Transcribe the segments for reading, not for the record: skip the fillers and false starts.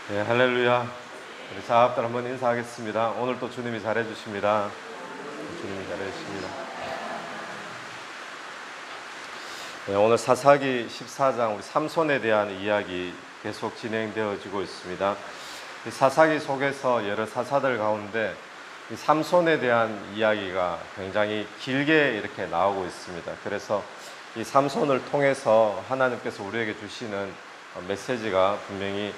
네, 할렐루야. 우리 자합들 한번 인사하겠습니다. 오늘 또 주님이 잘해주십니다. 주님이 잘해주십니다. 네, 오늘 사사기 14장 우리 삼손에 대한 이야기 계속 진행되어지고 있습니다. 이 사사기 속에서 여러 사사들 가운데 이 삼손에 대한 이야기가 굉장히 길게 이렇게 나오고 있습니다. 그래서 이 삼손을 통해서 하나님께서 우리에게 주시는 메시지가 분명히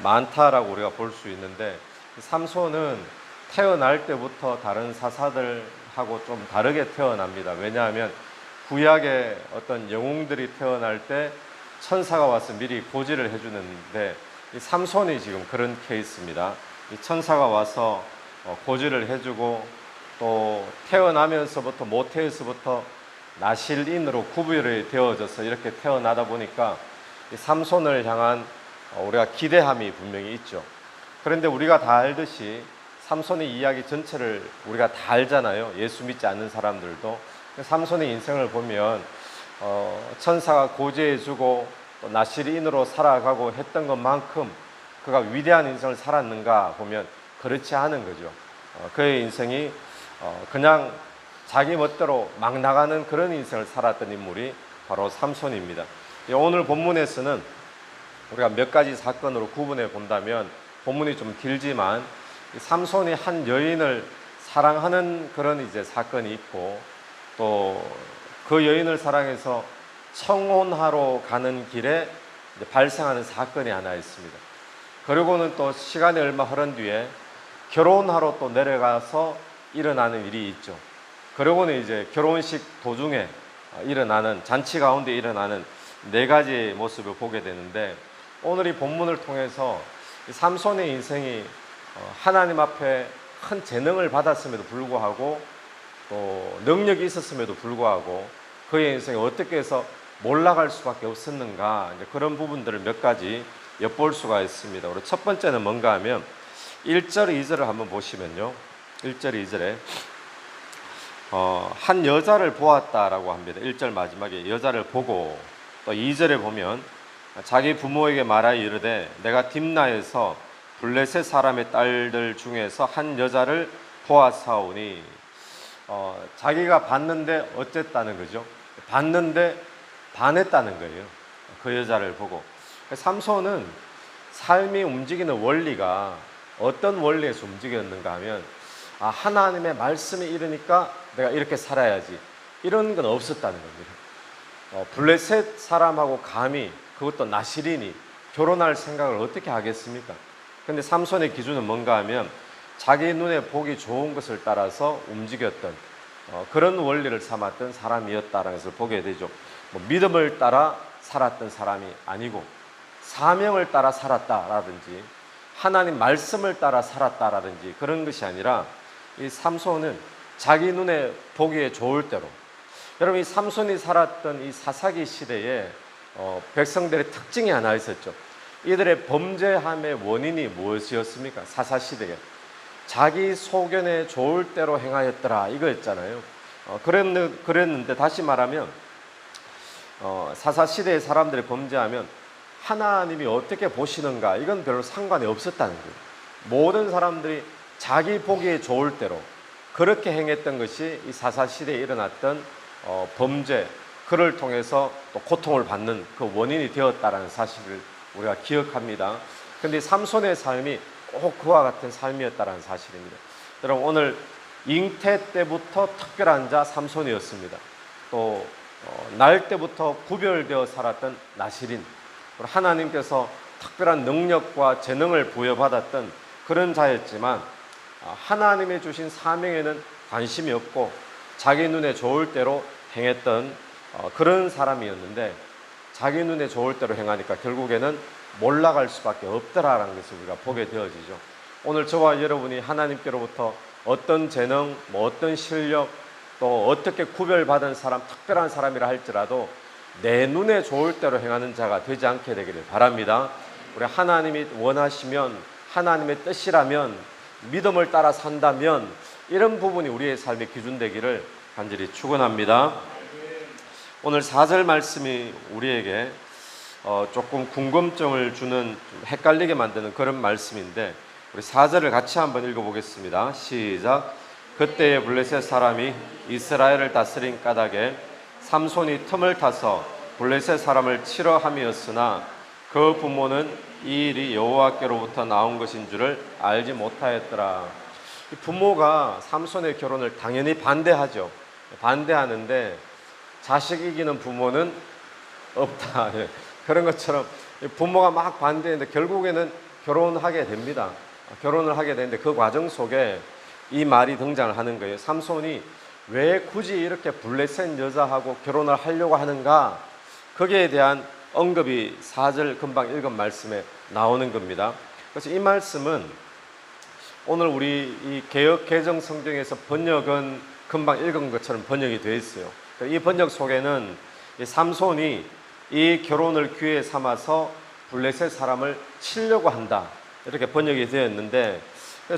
많다라고 우리가 볼 수 있는데, 삼손은 태어날 때부터 다른 사사들하고 좀 다르게 태어납니다. 왜냐하면 구약의 어떤 영웅들이 태어날 때 천사가 와서 미리 고지를 해주는데, 이 삼손이 지금 그런 케이스입니다. 이 천사가 와서 고지를 해주고, 또 태어나면서부터 모태에서부터 나실인으로 구별이 되어져서 이렇게 태어나다 보니까 이 삼손을 향한 우리가 기대함이 분명히 있죠. 그런데 우리가 다 알듯이 삼손의 이야기 전체를 우리가 다 알잖아요. 예수 믿지 않는 사람들도. 삼손의 인생을 보면 천사가 고지해주고 또 나실인으로 살아가고 했던 것만큼 그가 위대한 인생을 살았는가 보면 그렇지 않은 거죠. 그의 인생이 그냥 자기 멋대로 막 나가는 그런 인생을 살았던 인물이 바로 삼손입니다. 오늘 본문에서는 우리가 몇 가지 사건으로 구분해 본다면, 본문이 좀 길지만 삼손이 한 여인을 사랑하는 그런 이제 사건이 있고, 또 그 여인을 사랑해서 청혼하러 가는 길에 발생하는 사건이 하나 있습니다. 그리고는 또 시간이 얼마 흐른 뒤에 결혼하러 또 내려가서 일어나는 일이 있죠. 그리고는 이제 결혼식 도중에 일어나는, 잔치 가운데 일어나는 네 가지의 모습을 보게 되는데, 오늘 이 본문을 통해서 삼손의 인생이 하나님 앞에 큰 재능을 받았음에도 불구하고, 또 능력이 있었음에도 불구하고 그의 인생이 어떻게 해서 몰락할 수밖에 없었는가, 그런 부분들을 몇 가지 엿볼 수가 있습니다. 우리 첫 번째는 뭔가 하면 1절 2절을 한번 보시면요, 1절 2절에 한 여자를 보았다라고 합니다. 1절 마지막에 여자를 보고, 또 2절에 보면 자기 부모에게 말하여 이르되 내가 딥나에서 블레셋 사람의 딸들 중에서 한 여자를 보았사오니, 자기가 봤는데 어쨌다는 거죠. 봤는데 반했다는 거예요. 그 여자를 보고. 삼손은 삶이 움직이는 원리가 어떤 원리에서 움직였는가 하면, 하나님의 말씀이 이르니까 내가 이렇게 살아야지, 이런 건 없었다는 겁니다. 블레셋 사람하고 감히, 그것도 나실인이 결혼할 생각을 어떻게 하겠습니까? 근데 삼손의 기준은 뭔가 하면 자기 눈에 보기 좋은 것을 따라서 움직였던 그런 원리를 삼았던 사람이었다라는 것을 보게 되죠. 믿음을 따라 살았던 사람이 아니고 사명을 따라 살았다라든지 하나님 말씀을 따라 살았다라든지 그런 것이 아니라, 이 삼손은 자기 눈에 보기에 좋을 대로. 여러분, 이 삼손이 살았던 이 사사기 시대에 백성들의 특징이 하나 있었죠. 이들의 범죄함의 원인이 무엇이었습니까? 사사시대에 자기 소견에 좋을 대로 행하였더라, 이거였잖아요. 그랬는데 다시 말하면 사사시대의 사람들이 범죄하면 하나님이 어떻게 보시는가, 이건 별로 상관이 없었다는 거예요. 모든 사람들이 자기 보기에 좋을 대로 그렇게 행했던 것이 이 사사시대에 일어났던 범죄, 그를 통해서 또 고통을 받는 그 원인이 되었다는 사실을 우리가 기억합니다. 그런데 삼손의 삶이 꼭 그와 같은 삶이었다는 사실입니다. 여러분, 오늘 잉태 때부터 특별한 자 삼손이었습니다. 또 날 때부터 구별되어 살았던 나실인, 하나님께서 특별한 능력과 재능을 부여받았던 그런 자였지만, 하나님이 주신 사명에는 관심이 없고 자기 눈에 좋을 대로 행했던 그런 사람이었는데, 자기 눈에 좋을 대로 행하니까 결국에는 몰락할 수밖에 없더라라는 것을 우리가 보게 되어지죠. 오늘 저와 여러분이 하나님께로부터 어떤 재능, 어떤 실력, 또 어떻게 구별받은 사람, 특별한 사람이라 할지라도 내 눈에 좋을 대로 행하는 자가 되지 않게 되기를 바랍니다. 우리 하나님이 원하시면, 하나님의 뜻이라면, 믿음을 따라 산다면 이런 부분이 우리의 삶의 기준 되기를 간절히 축원합니다. 오늘 4절 말씀이 우리에게 조금 궁금증을 주는, 좀 헷갈리게 만드는 그런 말씀인데, 우리 4절을 같이 한번 읽어보겠습니다. 시작. 그때에 블레셋 사람이 이스라엘을 다스린 까닭에 삼손이 틈을 타서 블레셋 사람을 치러 함이었으나 그 부모는 이 일이 여호와께로부터 나온 것인 줄을 알지 못하였더라. 부모가 삼손의 결혼을 당연히 반대하죠. 반대하는데 자식 이기는 부모는 없다. 그런 것처럼 부모가 막 반대했는데 결국에는 결혼하게 됩니다. 결혼을 하게 되는데 그 과정 속에 이 말이 등장을 하는 거예요. 삼손이 왜 굳이 이렇게 블레셋 여자하고 결혼을 하려고 하는가? 거기에 대한 언급이 4절 금방 읽은 말씀에 나오는 겁니다. 그래서 이 말씀은 오늘 우리 이 개역 개정 성경에서 번역은 금방 읽은 것처럼 번역이 되어 있어요. 이 번역 속에는 이 삼손이 이 결혼을 기회 삼아서 블레셋 사람을 치려고 한다, 이렇게 번역이 되어 있는데,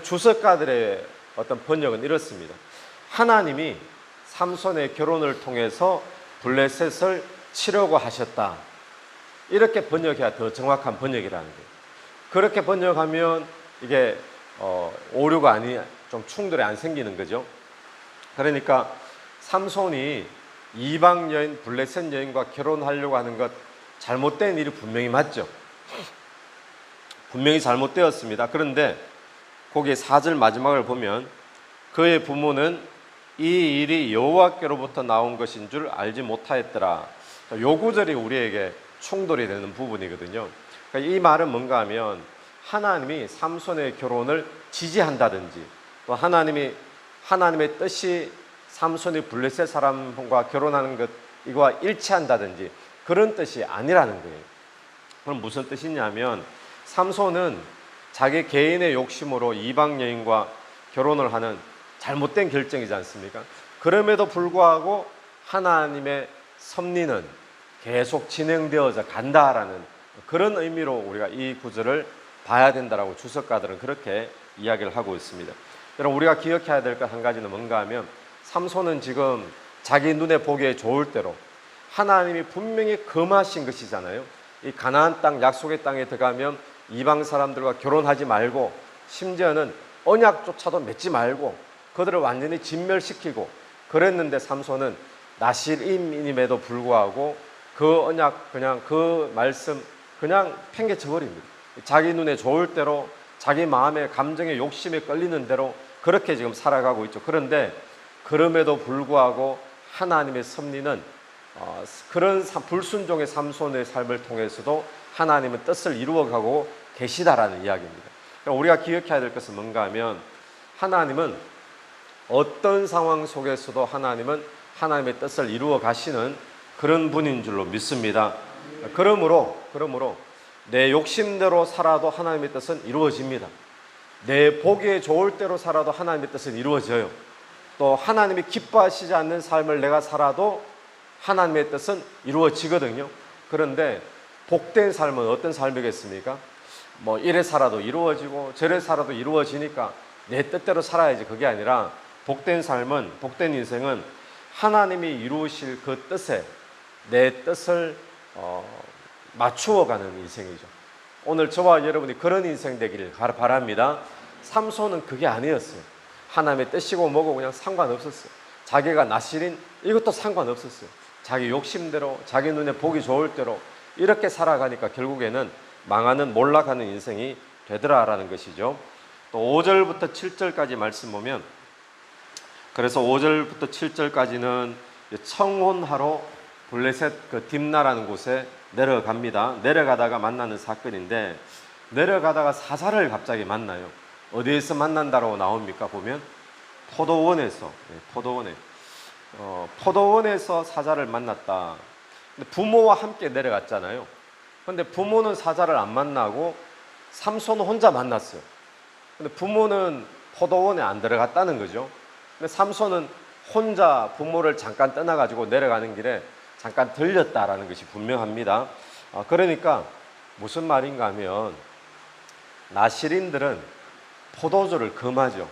주석가들의 어떤 번역은 이렇습니다. 하나님이 삼손의 결혼을 통해서 블레셋을 치려고 하셨다, 이렇게 번역해야 더 정확한 번역이라는 거예요. 그렇게 번역하면 이게 오류가 아니, 좀 충돌이 안 생기는 거죠. 그러니까 삼손이 이방 여인 블레셋 여인과 결혼하려고 하는 것, 잘못된 일이 분명히 맞죠. 분명히 잘못되었습니다. 그런데 거기에 4절 마지막을 보면 그의 부모는 이 일이 여호와께로부터 나온 것인 줄 알지 못하였더라. 요 구절이 우리에게 충돌이 되는 부분이거든요. 그러니까 이 말은 뭔가 하면 하나님이 삼손의 결혼을 지지한다든지, 또 하나님의 뜻이 삼손이 블레셋 사람과 결혼하는 것 이거와 일치한다든지 그런 뜻이 아니라는 거예요. 그럼 무슨 뜻이냐면 삼손은 자기 개인의 욕심으로 이방 여인과 결혼을 하는 잘못된 결정이지 않습니까? 그럼에도 불구하고 하나님의 섭리는 계속 진행되어져 간다라는 그런 의미로 우리가 이 구절을 봐야 된다라고 주석가들은 그렇게 이야기를 하고 있습니다. 여러분, 우리가 기억해야 될 것 한 가지는 뭔가 하면 삼손은 지금 자기 눈에 보기에 좋을 대로 하나님이 분명히 금하신 것이잖아요. 이 가나안 땅, 약속의 땅에 들어가면 이방 사람들과 결혼하지 말고, 심지어는 언약조차도 맺지 말고 그들을 완전히 진멸시키고 그랬는데, 삼손은 나실임임에도 불구하고 그 언약, 그냥 그 말씀 그냥 팽개쳐 버립니다. 자기 눈에 좋을 대로, 자기 마음의 감정의 욕심에 끌리는 대로 그렇게 지금 살아가고 있죠. 그런데 그럼에도 불구하고 하나님의 섭리는 그런 불순종의 삼손의 삶을 통해서도 하나님의 뜻을 이루어가고 계시다라는 이야기입니다. 그러니까 우리가 기억해야 될 것은 뭔가 하면 하나님은 어떤 상황 속에서도 하나님은 하나님의 뜻을 이루어 가시는 그런 분인 줄로 믿습니다. 그러므로 내 욕심대로 살아도 하나님의 뜻은 이루어집니다. 내 보기에 좋을 대로 살아도 하나님의 뜻은 이루어져요. 또 하나님이 기뻐하시지 않는 삶을 내가 살아도 하나님의 뜻은 이루어지거든요. 그런데 복된 삶은 어떤 삶이겠습니까? 뭐 이래 살아도 이루어지고 저래 살아도 이루어지니까 내 뜻대로 살아야지, 그게 아니라 복된 삶은, 복된 인생은 하나님이 이루실 그 뜻에 내 뜻을 맞추어가는 인생이죠. 오늘 저와 여러분이 그런 인생 되기를 바랍니다. 삼손은 그게 아니었어요. 하나님의 뜻이고 뭐고 그냥 상관없었어요. 자기가 나실인 이것도 상관없었어요. 자기 욕심대로, 자기 눈에 보기 좋을 대로 이렇게 살아가니까 결국에는 망하는, 몰락하는 인생이 되더라라는 것이죠. 또 5절부터 7절까지 말씀 보면, 그래서 5절부터 7절까지는 청혼하러 블레셋 그 딥나라는 곳에 내려갑니다. 내려가다가 만나는 사건인데, 내려가다가 사자를 갑자기 만나요. 어디에서 만난다고 나옵니까? 보면 포도원에서, 포도원에서 사자를 만났다. 근데 부모와 함께 내려갔잖아요. 근데 부모는 사자를 안 만나고 삼손은 혼자 만났어요. 근데 부모는 포도원에 안 들어갔다는 거죠. 근데 삼손은 혼자 부모를 잠깐 떠나가지고 내려가는 길에 잠깐 들렸다라는 것이 분명합니다. 그러니까 무슨 말인가 하면 나실인들은 포도주를 금하죠.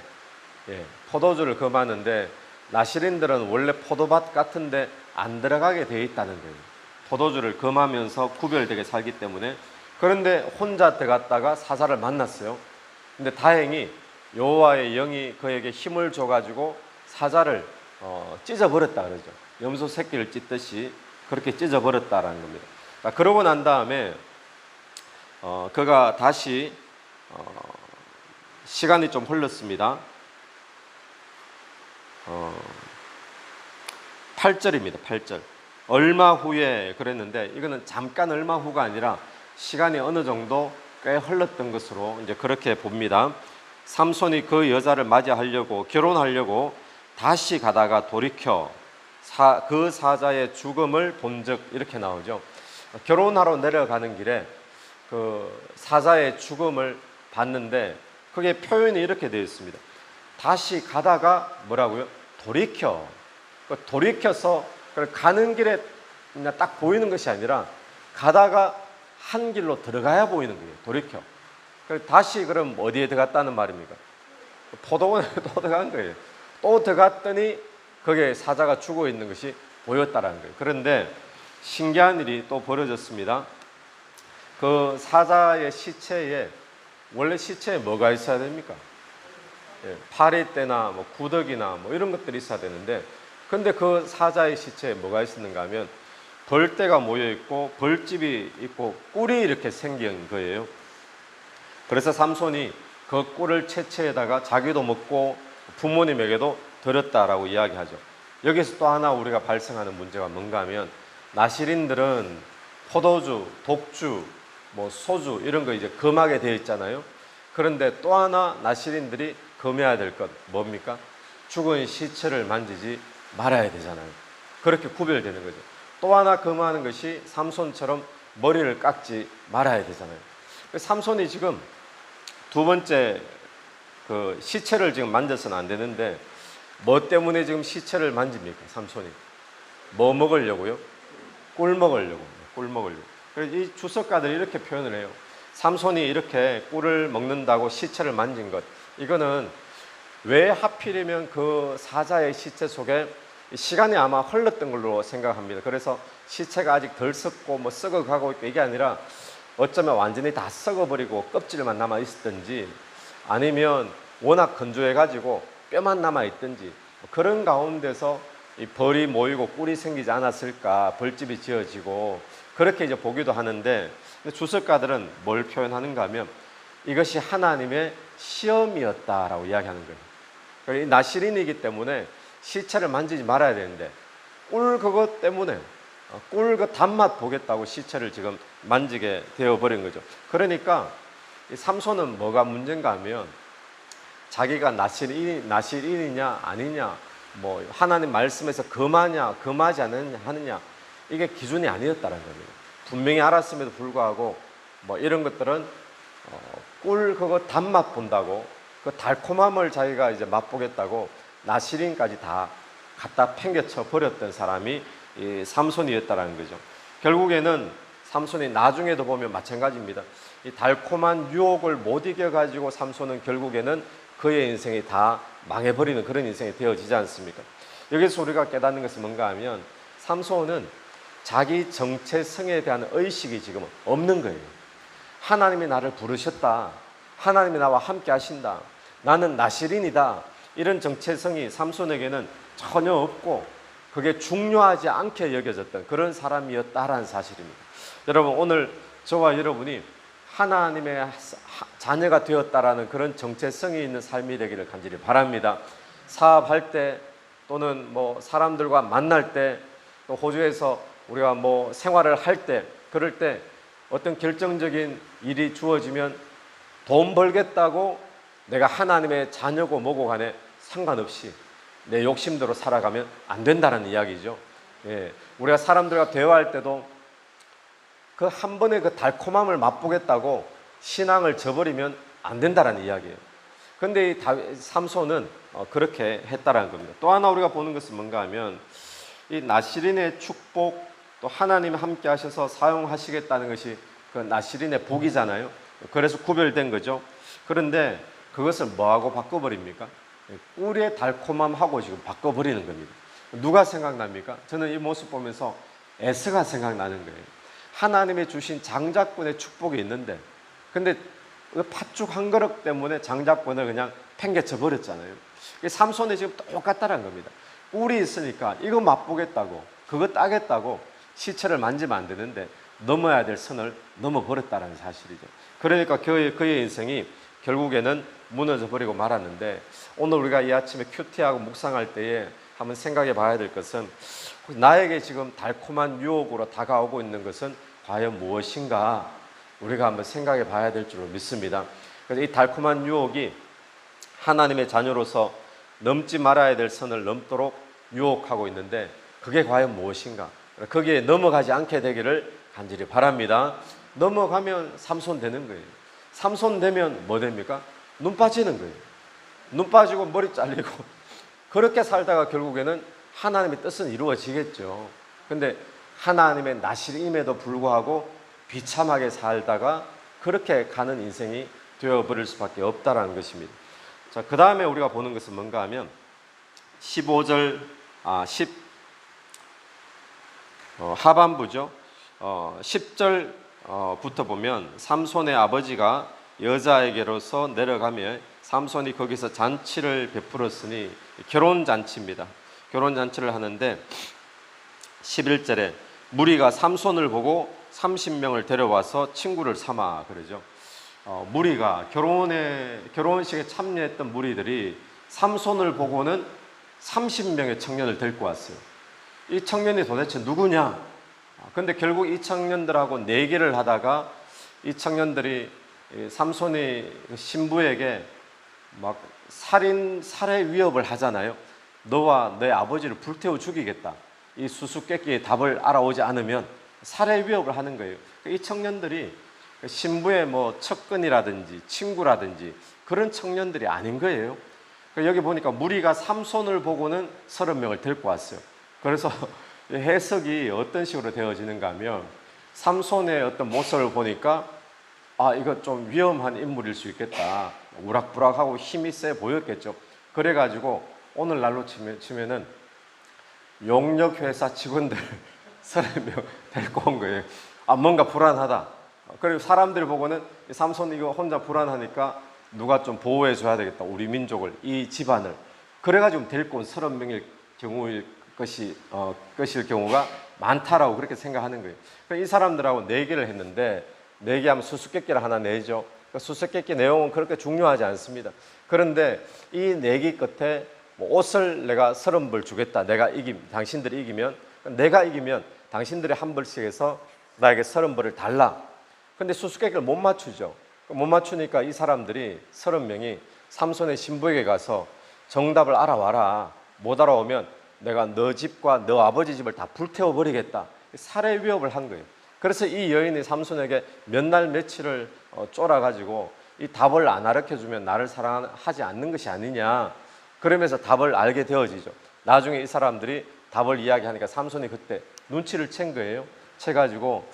포도주를 금하는데 나실인들은 원래 포도밭 같은데 안 들어가게 되어 있다는 거예요. 포도주를 금하면서 구별되게 살기 때문에. 그런데 혼자 들어갔다가 사자를 만났어요. 근데 다행히 여호와의 영이 그에게 힘을 줘가지고 사자를 찢어버렸다 그러죠. 염소 새끼를 찢듯이 그렇게 찢어버렸다라는 겁니다. 그러고 난 다음에 그가 다시 시간이 좀 흘렀습니다. 8절입니다. 8절. 얼마 후에 그랬는데, 이거는 잠깐 얼마 후가 아니라 시간이 어느 정도 꽤 흘렀던 것으로 이제 그렇게 봅니다. 삼손이 그 여자를 맞이하려고, 결혼하려고 다시 가다가 돌이켜 그 사자의 죽음을 본즉, 이렇게 나오죠. 결혼하러 내려가는 길에 그 사자의 죽음을 봤는데, 그게 표현이 이렇게 되어 있습니다. 다시 가다가 뭐라고요? 돌이켜. 돌이켜서 가는 길에 그냥 딱 보이는 것이 아니라 가다가 한 길로 들어가야 보이는 거예요. 돌이켜. 다시 그럼 어디에 들어갔다는 말입니까? 포도원에 또 들어간 거예요. 또 들어갔더니 거기에 사자가 죽어 있는 것이 보였다라는 거예요. 그런데 신기한 일이 또 벌어졌습니다. 그 사자의 시체에, 원래 시체에 뭐가 있어야 됩니까? 파리떼나 뭐 구더기나 뭐 이런 것들이 있어야 되는데, 근데 그 사자의 시체에 뭐가 있었는가 하면 벌떼가 모여 있고 벌집이 있고 꿀이 이렇게 생긴 거예요. 그래서 삼손이 그 꿀을 채채에다가 자기도 먹고 부모님에게도 드렸다라고 이야기하죠. 여기서 또 하나 우리가 발생하는 문제가 뭔가 하면, 나시린들은 포도주, 독주, 뭐 소주 이런 거 이제 금하게 되어 있잖아요. 그런데 또 하나 나시린들이 금해야 될 것 뭡니까? 죽은 시체를 만지지 말아야 되잖아요. 그렇게 구별되는 거죠. 또 하나 금하는 것이 삼손처럼 머리를 깎지 말아야 되잖아요. 삼손이 지금 두 번째 그 시체를 지금 만져서는 안 되는데, 뭐 때문에 지금 시체를 만집니까? 삼손이 뭐 먹으려고요? 꿀 먹으려고. 꿀 먹으려고. 그래서 이 주석가들이 이렇게 표현을 해요. 삼손이 이렇게 꿀을 먹는다고 시체를 만진 것, 이거는 왜 하필이면 그 사자의 시체 속에 시간이 아마 흘렀던 걸로 생각합니다. 그래서 시체가 아직 덜 썩고 뭐 썩어가고 있고, 이게 아니라 어쩌면 완전히 다 썩어버리고 껍질만 남아 있었든지, 아니면 워낙 건조해가지고 뼈만 남아 있든지, 그런 가운데서 이 벌이 모이고 꿀이 생기지 않았을까, 벌집이 지어지고, 그렇게 이제 보기도 하는데, 주석가들은 뭘 표현하는가 하면 이것이 하나님의 시험이었다라고 이야기하는 거예요. 나시린이기 때문에 시체를 만지지 말아야 되는데, 꿀 그것 때문에 꿀 그 단맛 보겠다고 시체를 지금 만지게 되어버린 거죠. 그러니까 이 삼손은 뭐가 문제인가 하면, 자기가 나실인이냐 아니냐, 뭐 하나님 말씀에서 금하냐 금하지 않느냐, 이게 기준이 아니었다는 겁니다. 분명히 알았음에도 불구하고 뭐 이런 것들은 꿀 그거 단맛 본다고, 그 달콤함을 자기가 이제 맛보겠다고 나시린까지 다 갖다 팽개쳐 버렸던 사람이 이 삼손이었다라는 거죠. 결국에는 삼손이 나중에도 보면 마찬가지입니다. 이 달콤한 유혹을 못 이겨가지고 삼손은 결국에는 그의 인생이 다 망해버리는 그런 인생이 되어지지 않습니까? 여기서 우리가 깨닫는 것은 뭔가 하면, 삼손은 자기 정체성에 대한 의식이 지금 없는 거예요. 하나님이 나를 부르셨다, 하나님이 나와 함께 하신다, 나는 나시린이다, 이런 정체성이 삼손에게는 전혀 없고 그게 중요하지 않게 여겨졌던 그런 사람이었다라는 사실입니다. 여러분, 오늘 저와 여러분이 하나님의 자녀가 되었다라는 그런 정체성이 있는 삶이 되기를 간절히 바랍니다. 사업할 때, 또는 뭐 사람들과 만날 때, 또 호주에서 우리가 뭐 생활을 할 때, 그럴 때 어떤 결정적인 일이 주어지면 돈 벌겠다고 내가 하나님의 자녀고 뭐고 간에 상관없이 내 욕심대로 살아가면 안 된다는 이야기죠. 예, 우리가 사람들과 대화할 때도 그 한 번의 그 달콤함을 맛보겠다고 신앙을 저버리면 안 된다는 이야기예요. 그런데 이 삼손은 그렇게 했다라는 겁니다. 또 하나 우리가 보는 것은 뭔가 하면, 이 나시린의 축복, 또 하나님 함께 하셔서 사용하시겠다는 것이 그 나시린의 복이잖아요. 그래서 구별된 거죠. 그런데 그것을 뭐하고 바꿔버립니까? 꿀의 달콤함하고 지금 바꿔버리는 겁니다. 누가 생각납니까? 저는 이 모습 보면서 에스가 생각나는 거예요. 하나님이 주신 장자권의 축복이 있는데, 근데 그 팥죽 한 그릇 때문에 장자권을 그냥 팽개쳐 버렸잖아요. 삼손이 지금 똑같다는 겁니다. 꿀이 있으니까 이거 맛보겠다고, 그거 따겠다고 시체를 만지면 안 되는데 넘어야 될 선을 넘어버렸다는 사실이죠. 그러니까 그의 인생이 결국에는 무너져 버리고 말았는데, 오늘 우리가 이 아침에 큐티하고 묵상할 때에 한번 생각해 봐야 될 것은, 나에게 지금 달콤한 유혹으로 다가오고 있는 것은 과연 무엇인가 우리가 한번 생각해 봐야 될 줄로 믿습니다. 그래서 이 달콤한 유혹이 하나님의 자녀로서 넘지 말아야 될 선을 넘도록 유혹하고 있는데, 그게 과연 무엇인가, 거기에 넘어가지 않게 되기를 간절히 바랍니다. 넘어가면 삼손 되는 거예요. 삼손 되면 뭐 됩니까? 눈 빠지는 거예요. 눈 빠지고 머리 잘리고 그렇게 살다가 결국에는 하나님의 뜻은 이루어지겠죠. 근데 하나님의 나실임에도 불구하고 비참하게 살다가 그렇게 가는 인생이 되어버릴 수밖에 없다는 것입니다. 자, 그 다음에 우리가 보는 것은 뭔가 하면 15절, 하반부죠. 10절부터 보면 삼손의 아버지가 여자에게로서 내려가며 삼손이 거기서 잔치를 베풀었으니, 결혼잔치입니다. 결혼잔치를 하는데 11절에 무리가 삼손을 보고 30명을 데려와서 친구를 삼아, 그러죠. 무리가 결혼식에 참여했던 무리들이 삼손을 보고는 30명의 청년을 데리고 왔어요. 이 청년이 도대체 누구냐? 근데 결국 이 청년들하고 내기를 하다가 이 청년들이 삼손이 신부에게 막 살해 위협을 하잖아요. 너와 내 아버지를 불태워 죽이겠다. 이 수수께끼의 답을 알아오지 않으면 살해 위협을 하는 거예요. 이 청년들이 신부의 뭐 척근이라든지 친구라든지 그런 청년들이 아닌 거예요. 여기 보니까 무리가 삼손을 보고는 30명을 데리고 왔어요. 그래서 해석이 어떤 식으로 되어지는가 하면, 삼손의 어떤 모습을 보니까 이거 좀 위험한 인물일 수 있겠다. 우락부락하고 힘이 세 보였겠죠. 그래가지고 오늘날로 치면은 용역회사 직원들 30명 데리고 온 거예요. 뭔가 불안하다. 그리고 사람들이 보고는 삼손 이거 혼자 불안하니까 누가 좀 보호해 줘야 되겠다. 우리 민족을, 이 집안을. 그래가지고 데리고 온 30명일 것일 경우가 많다라고 그렇게 생각하는 거예요. 이 사람들하고 내기를 했는데, 내기하면 수수께끼를 하나 내죠. 수수께끼 내용은 그렇게 중요하지 않습니다. 그런데 이 내기 끝에 옷을 내가 30벌 주겠다. 당신들이 이기면, 내가 이기면 당신들이 한 벌씩 해서 나에게 30벌을 달라. 근데 수수께끼를 못 맞추죠. 못 맞추니까 이 사람들이 30명이 삼손의 신부에게 가서 정답을 알아와라. 못 알아오면 내가 너 집과 너 아버지 집을 다 불태워버리겠다. 살해 위협을 한 거예요. 그래서 이 여인이 삼손에게 몇 날 며칠을 쫄아가지고 이 답을 안 가르쳐주면 나를 사랑하지 않는 것이 아니냐. 그러면서 답을 알게 되어지죠. 나중에 이 사람들이 답을 이야기하니까 삼손이 그때 눈치를 챈 거예요. 채가지고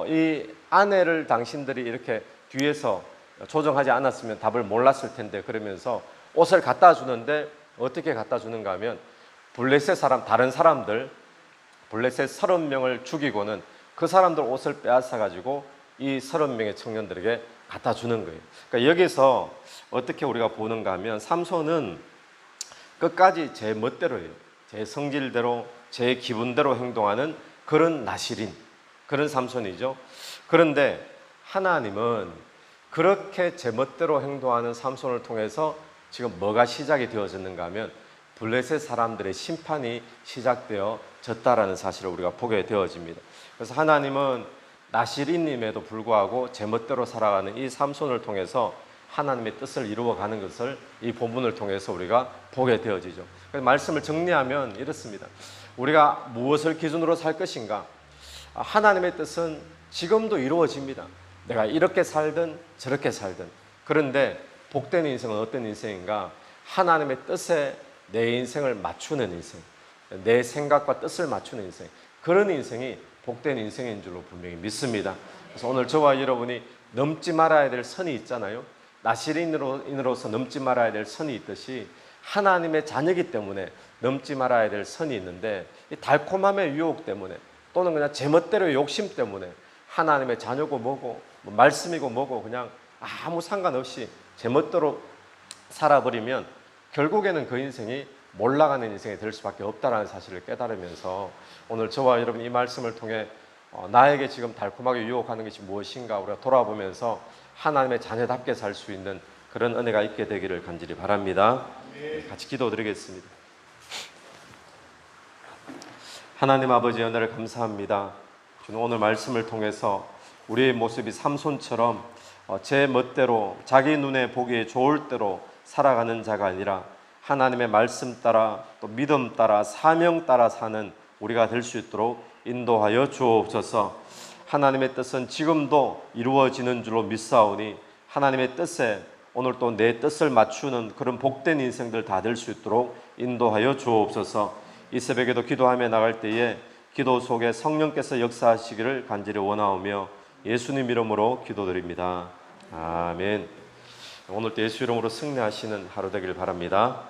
이 아내를 당신들이 이렇게 뒤에서 조정하지 않았으면 답을 몰랐을 텐데, 그러면서 옷을 갖다 주는데 어떻게 갖다 주는가 하면, 블레셋 사람, 다른 사람들 블레셋 30명을 죽이고는 그 사람들 옷을 빼앗아 가지고 이 30명의 청년들에게 갖다 주는 거예요. 그러니까 여기서 어떻게 우리가 보는가 하면, 삼손은 끝까지 제 멋대로예요. 제 성질대로, 제 기분대로 행동하는 그런 나실인, 그런 삼손이죠. 그런데 하나님은 그렇게 제 멋대로 행동하는 삼손을 통해서 지금 뭐가 시작이 되어졌는가 하면, 블레셋 사람들의 심판이 시작되어졌다라는 사실을 우리가 보게 되어집니다. 그래서 하나님은 나실인임에도 불구하고 제멋대로 살아가는 이 삼손을 통해서 하나님의 뜻을 이루어가는 것을 이 본문을 통해서 우리가 보게 되어지죠. 그래서 말씀을 정리하면 이렇습니다. 우리가 무엇을 기준으로 살 것인가? 하나님의 뜻은 지금도 이루어집니다. 내가 이렇게 살든 저렇게 살든. 그런데 복된 인생은 어떤 인생인가? 하나님의 뜻에 내 인생을 맞추는 인생, 내 생각과 뜻을 맞추는 인생, 그런 인생이 복된 인생인 줄로 분명히 믿습니다. 그래서 오늘 저와 여러분이 넘지 말아야 될 선이 있잖아요. 나실인으로서 넘지 말아야 될 선이 있듯이 하나님의 자녀이기 때문에 넘지 말아야 될 선이 있는데, 이 달콤함의 유혹 때문에, 또는 그냥 제멋대로의 욕심 때문에 하나님의 자녀고 뭐고 뭐 말씀이고 뭐고 그냥 아무 상관없이 제멋대로 살아버리면 결국에는 그 인생이 몰락하는 인생이 될 수밖에 없다는 사실을 깨달으면서 오늘 저와 여러분 이 말씀을 통해 나에게 지금 달콤하게 유혹하는 것이 무엇인가 우리가 돌아보면서 하나님의 자녀답게 살 수 있는 그런 은혜가 있게 되기를 간절히 바랍니다. 같이 기도드리겠습니다. 하나님 아버지 은혜를 감사합니다. 주는 오늘 말씀을 통해서 우리의 모습이 삼손처럼 제 멋대로 자기 눈에 보기에 좋을 대로 살아가는 자가 아니라 하나님의 말씀 따라 또 믿음 따라 사명 따라 사는 우리가 될 수 있도록 인도하여 주옵소서. 하나님의 뜻은 지금도 이루어지는 줄로 믿사오니 하나님의 뜻에 오늘 또 내 뜻을 맞추는 그런 복된 인생들 다 될 수 있도록 인도하여 주옵소서. 이 새벽에도 기도하며 나갈 때에 기도 속에 성령께서 역사하시기를 간절히 원하오며 예수님 이름으로 기도드립니다. 아멘. 오늘도 예수 이름으로 승리하시는 하루 되길 바랍니다.